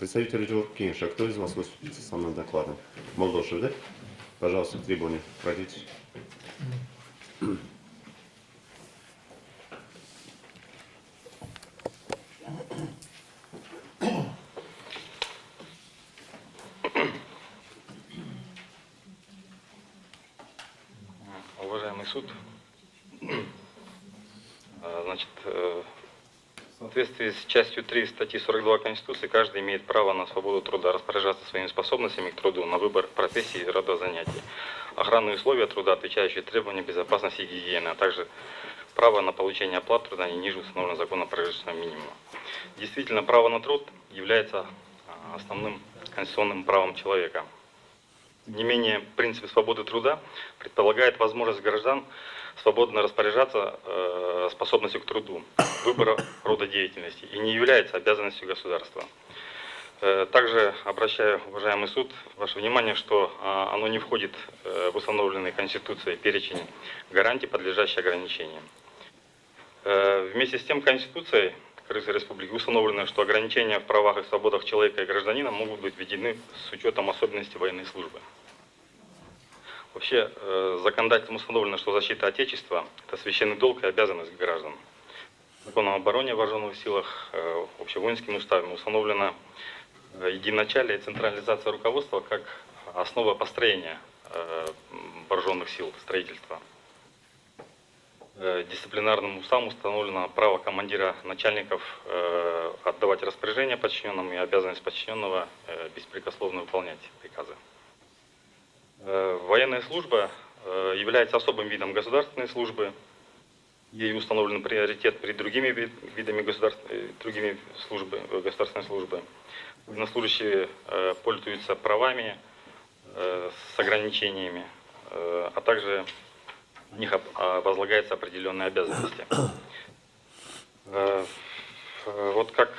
Представитель Джоркинша, кто из вас выступит со мной докладом? Молдошев, да? Пожалуйста, к трибуне пройдите. Уважаемый суд, значит, в соответствии с частью 3 статьи 42 Конституции, каждый имеет право на свободу труда, распоряжаться своими способностями к труду, на выбор профессии и рода занятий, охранные условия труда, отвечающие требованиям безопасности и гигиены, а также право на получение оплаты труда не ниже установленного законом прожиточного минимума. Действительно, право на труд является основным конституционным правом человека. Тем не менее, принцип свободы труда предполагает возможность граждан свободно распоряжаться способностью к труду, выбора рода деятельности и не является обязанностью государства. Также обращаю, уважаемый суд, ваше внимание, что оно не входит в установленный Конституцией перечень гарантий, подлежащих ограничениям. Вместе с тем, Конституцией Кыргызской Республики установлено, что ограничения в правах и свободах человека и гражданина могут быть введены с учетом особенностей военной службы. Вообще, законодательством установлено, что защита Отечества – это священный долг и обязанность граждан. Законом о обороне в вооруженных силах, общевоинским уставом установлено единоначалие и централизация руководства как основа построения вооруженных сил, строительства. Дисциплинарным уставом установлено право командира начальников отдавать распоряжения подчиненным и обязанность подчиненного беспрекословно выполнять приказы. Военная служба является особым видом государственной службы. Ей установлен приоритет перед другими видами государственной службы. Военнослужащие пользуются правами с ограничениями, а также на них возлагаются определенные обязанности. Вот как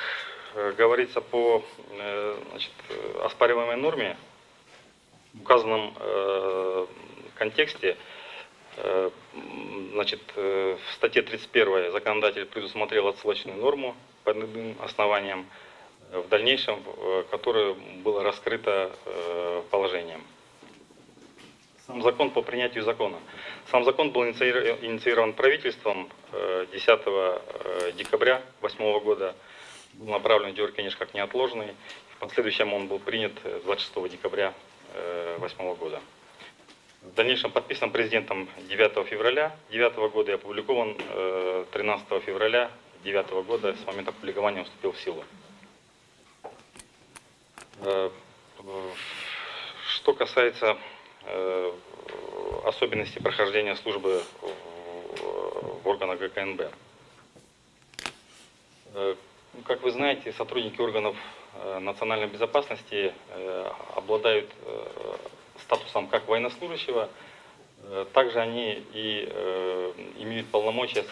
говорится по оспариваемой норме, в указанном контексте, в статье 31 законодатель предусмотрел отсрочную норму по иным основаниям, в дальнейшем, которое было раскрыто положением. Сам закон по принятию закона. Сам закон был инициирован правительством 10 декабря 2008 года, был направлен в Джоркиниш как неотложный. В последующем он был принят 26 декабря 2008 года. В дальнейшем подписан президентом 9 февраля 2009 года и опубликован 13 февраля 2009 года. С момента опубликования он вступил в силу. Что касается особенностей прохождения службы в органах ГКНБ. Как вы знаете, сотрудники органов национальной безопасности обладают статусом как военнослужащего, также они и имеют полномочия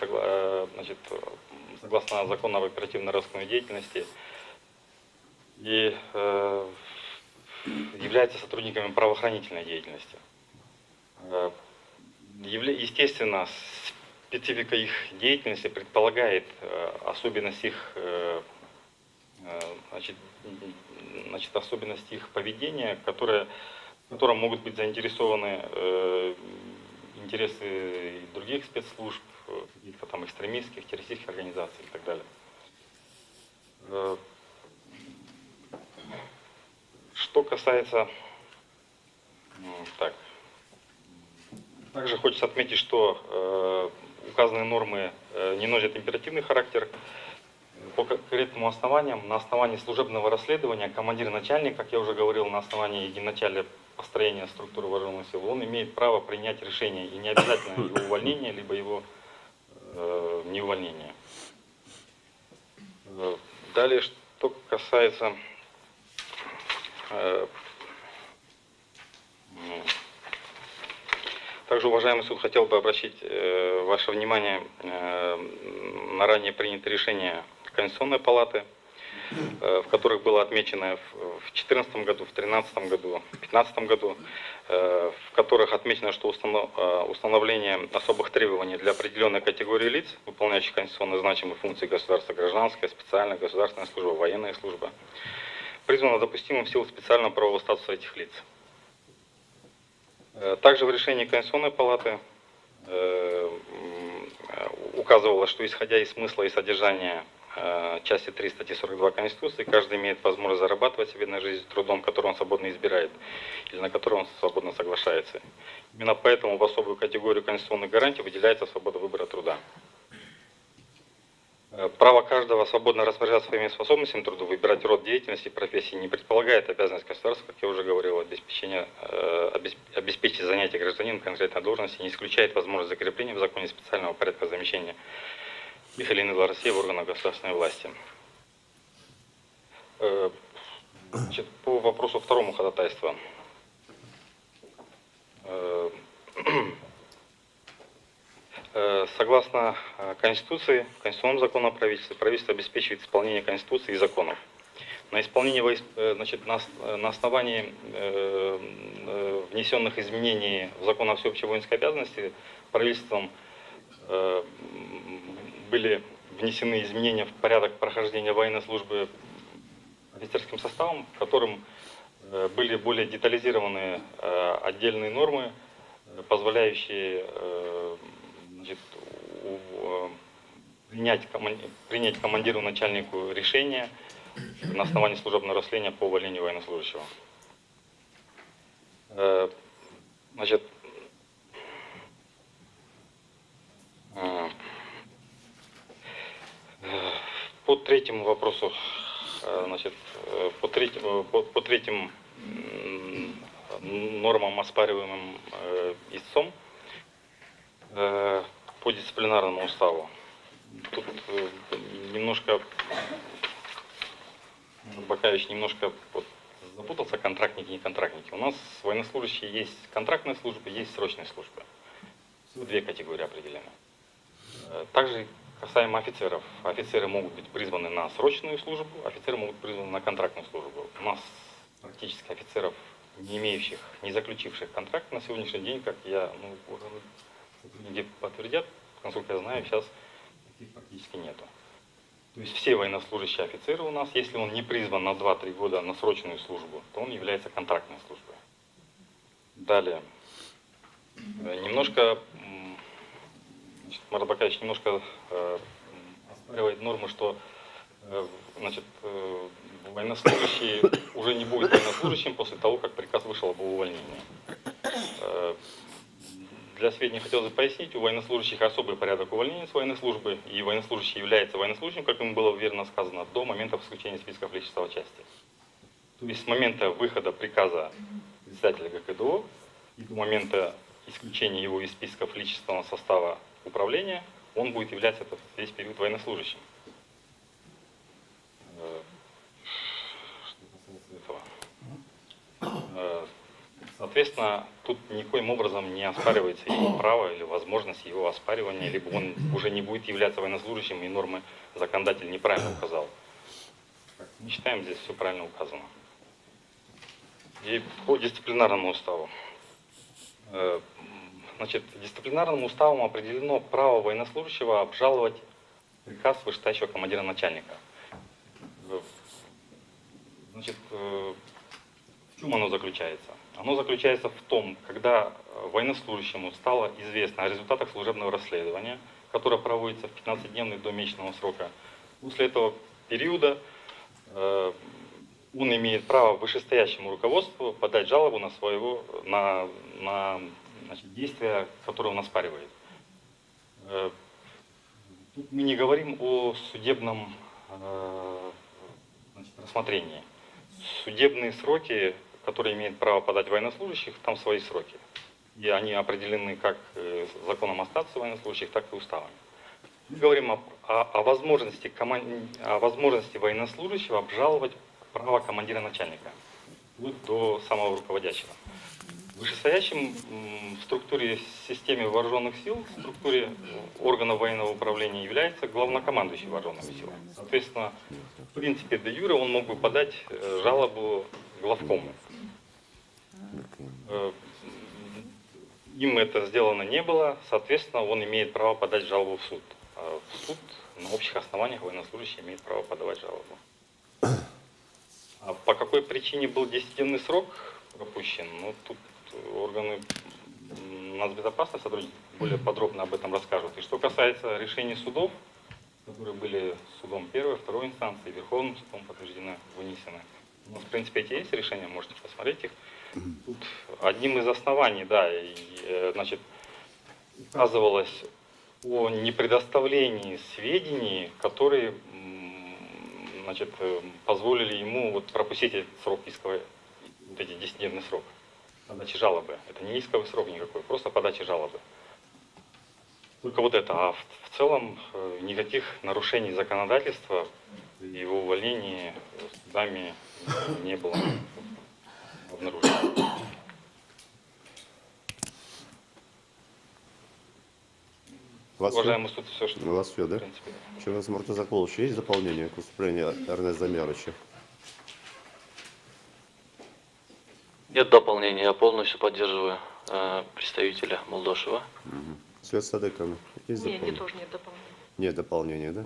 согласно закону об оперативно-розыскной деятельности и являются сотрудниками правоохранительной деятельности. Естественно, специфика их деятельности предполагает особенность их, особенность их поведения, в котором могут быть заинтересованы интересы и других спецслужб, каких-то там экстремистских, террористических организаций и так далее. Что касается... Также хочется отметить, что указанные нормы не носят императивный характер. По конкретным основаниям, на основании служебного расследования, командир начальник, как я уже говорил, на основании единоначалия построения структуры вооруженных сил, он имеет право принять решение, и не обязательно его увольнение, либо его неувольнение. Далее, что касается... Также, уважаемый суд, хотел бы обратить ваше внимание на ранее принятые решения Конституционной палаты, в которых было отмечено в 2014 году, в 2013 году, в 2015 году, в которых отмечено, что установление особых требований для определенной категории лиц, выполняющих конституционно значимые функции государства, гражданская, специальная государственная служба, военная служба, при признано допустимым в силу специального правового статуса этих лиц. Также в решении Конституционной палаты указывалось, что исходя из смысла и содержания части 3 статьи 42 Конституции, каждый имеет возможность зарабатывать себе на жизнь трудом, который он свободно избирает или на который он свободно соглашается. Именно поэтому в особую категорию конституционных гарантий выделяется свобода выбора труда. Право каждого свободно распоряжаться своими способностями труда, выбирать род деятельности и профессии не предполагает обязанность государства, как я уже говорил, обеспечить занятие гражданина конкретной должности, не исключает возможность закрепления в законе специального порядка замещения их или иных должностей в органах государственной власти. Значит, по вопросу второму ходатайства. Согласно Конституции, Конституционному закону о правительстве, правительство обеспечивает исполнение Конституции и законов. На исполнение, значит, на основании внесенных изменений в закон о всеобщей воинской обязанности правительством были внесены изменения в порядок прохождения военной службы офицерским составом, в котором были более детализированы отдельные нормы, позволяющие, значит, принять командиру начальнику решение на основании служебного расследования по увольнению военнослужащего. Значит, по третьему вопросу, значит, по третьим нормам, оспариваемым истцом, по дисциплинарному уставу. Тут немножко Бакаевич немножко запутался, контрактники, не контрактники. У нас военнослужащие есть контрактная служба, есть срочная служба. Две категории определены. Также касаемо офицеров. Офицеры могут быть призваны на срочную службу, офицеры могут быть призваны на контрактную службу. У нас практически офицеров, не имеющих, не заключивших контракт на сегодняшний день, как я, сотрудники подтвердят, насколько я знаю, сейчас таких практически нету. То есть все военнослужащие офицеры у нас, если он не призван на 2-3 года на срочную службу, то он является контрактной службой. Далее. Немножко, Марат Бакаевич немножко оспаривает нормы, что, значит, военнослужащий уже не будет военнослужащим после того, как приказ вышел об увольнении. Для сведения хотелось бы пояснить, у военнослужащих особый порядок увольнения с военной службы, и военнослужащий является военнослужащим, как ему было верно сказано, до момента включения списков личной состава части. То есть с момента выхода приказа председателя ГКДО и до момента исключения его из списков личного состава управления, он будет являться весь период военнослужащим. Что касается этого. Соответственно, тут никоим образом не оспаривается его право или возможность его оспаривания, либо он уже не будет являться военнослужащим, и нормы законодатель неправильно указал. Мы считаем, здесь все правильно указано. И по дисциплинарному уставу. Значит, дисциплинарным уставом определено право военнослужащего обжаловать приказ вышестоящего командира начальника. Значит, в чем оно заключается? Оно заключается в том, когда военнослужащему стало известно о результатах служебного расследования, которое проводится в 15-дневный до месячного срока. После этого периода он имеет право вышестоящему руководству подать жалобу на значит, действия, которые он оспаривает. Тут мы не говорим о судебном, значит, рассмотрении. Судебные сроки, которые имеют право подать военнослужащих, там свои сроки. И они определены как законом о статусе военнослужащих, так и уставами. Мы говорим о возможности военнослужащего обжаловать право командира начальника, вплоть до самого руководящего. Вышестоящим в структуре системы вооруженных сил, в структуре органов военного управления является главнокомандующий вооруженными силами. Соответственно, в принципе, де юре он мог бы подать жалобу главкому. Им это сделано не было, соответственно, он имеет право подать жалобу в суд. А в суд на общих основаниях военнослужащий имеет право подавать жалобу. А по какой причине был 10-дневный срок пропущен? Ну, тут органы нацбезопасности сотрудники более подробно об этом расскажут. И что касается решений судов, которые были судом первой, второй инстанции, Верховным судом подтверждены, вынесены. Ну, в принципе, эти есть решения, можете посмотреть их. Тут одним из оснований, да, значит, указывалось о непредоставлении сведений, которые, значит, позволили ему вот пропустить этот срок исковой, вот эти 10-дневный срок подачи жалобы. Это не исковый срок никакой, просто подача жалобы. Только вот это, а в целом никаких нарушений законодательства при его увольнении судами не было обнаружено. Уважаемый суд, все, что У вас все, в да? принципе. Чи у вас, Муртаза Кулович, есть дополнение к выступлению Эрнеста Замяровича? Нет дополнения, я полностью поддерживаю представителя Молдошева. Свет Садыковна, есть Не, дополнение? тоже нет дополнения. Нет дополнения, да?